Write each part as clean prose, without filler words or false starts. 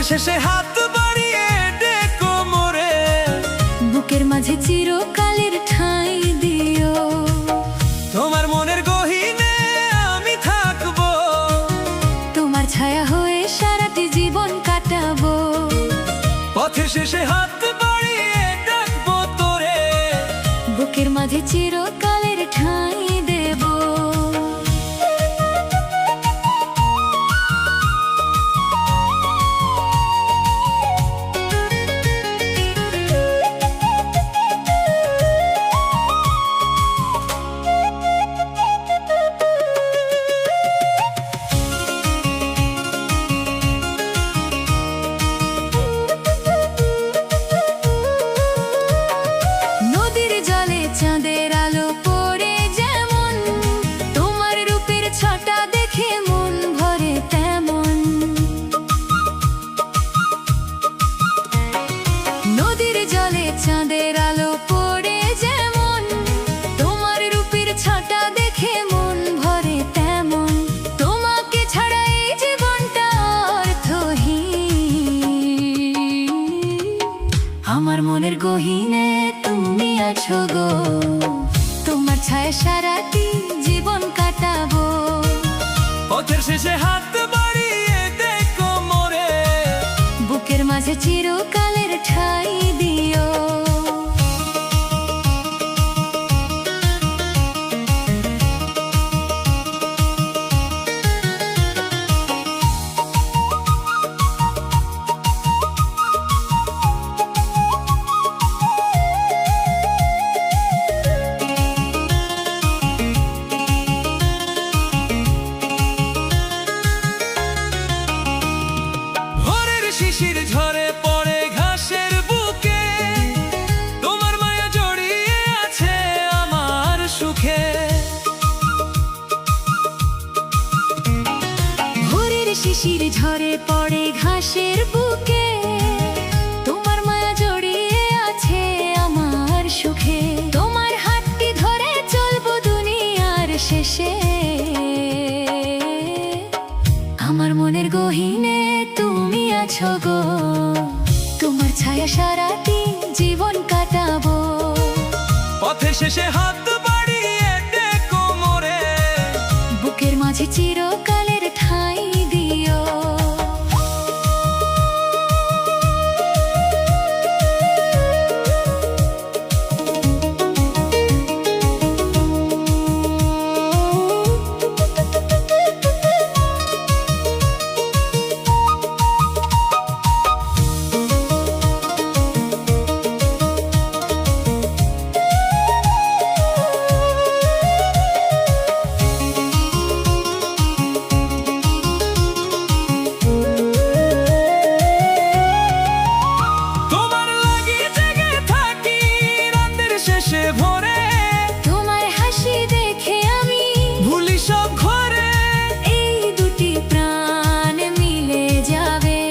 পথের শেষে হাত বাড়িয়ে ডেকো মোরে, বুকের মাঝে চিরকালের ঠাঁই দিও। তোমার মনের গহীনে আমি থাকবো, তোমার ছায়া হয়ে সারাটি জীবন কাটাবো। পথের শেষে হাত বাড়িয়ে ডাকবো তোরে, বুকের মাঝে চিরকালের ঠাঁই দেব। নদীর জলে চাঁদের আলো পড়ে যেমন, তোমার রূপের ছটা দেখে মন ভরে তেমন। নদীর জলে চাঁদের আলো পড়ে যেমন, তোমার রূপের ছটা দেখে মন ভরে তেমন। তোমাকে ছাড়া এই জীবনটা অর্থহীন। আমার মনের গহীনে তুমি আছো গো, তোমার ছায়া সারাটি জীবন কাটাবো। পথের শেষে হাত বাড়িয়ে ডেকো মোরে, বুকের মাঝে চিরকালের ঠাঁই দিও। ভোরের শিশির ঝরে পড়ে ঘাসের বুকে, তোমার মায়া জড়িয়ে আছে আমার সুখে। ভোরের শিশির ঝরে পড়ে ঘাসের বুকে, তোমার মায়া জড়িয়ে আছে আমার সুখে। তোমার হাতটি ধরে চলবো দুনিয়ার শেষে। আমার মনের গহীনে তুমি আছো গো, তোমার ছায়া সারাটি জীবন কাটাবো। পথের শেষে হাত বাড়িয়ে ডেকো মোরে, বুকের মাঝে চিরকালের ঠাঁই দিও। তোমার লাগি জেগে থাকি রাতের শেষে ভোরে, তোমার হাসি দেখে আমি ভুলি সব ঘরে। এই দুটি প্রাণ মিলে যাবে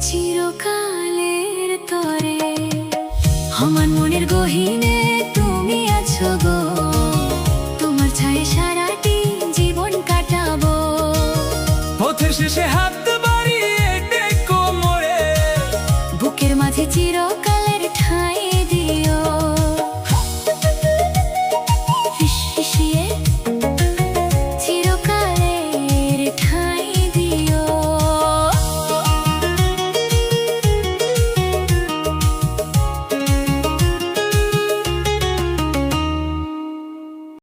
চিরকালের তরে। আমার মনের গহীনে তুমি আছো গো, তোমার ছায়া সারাটি জীবন কাটাবো। পথের শেষে হাত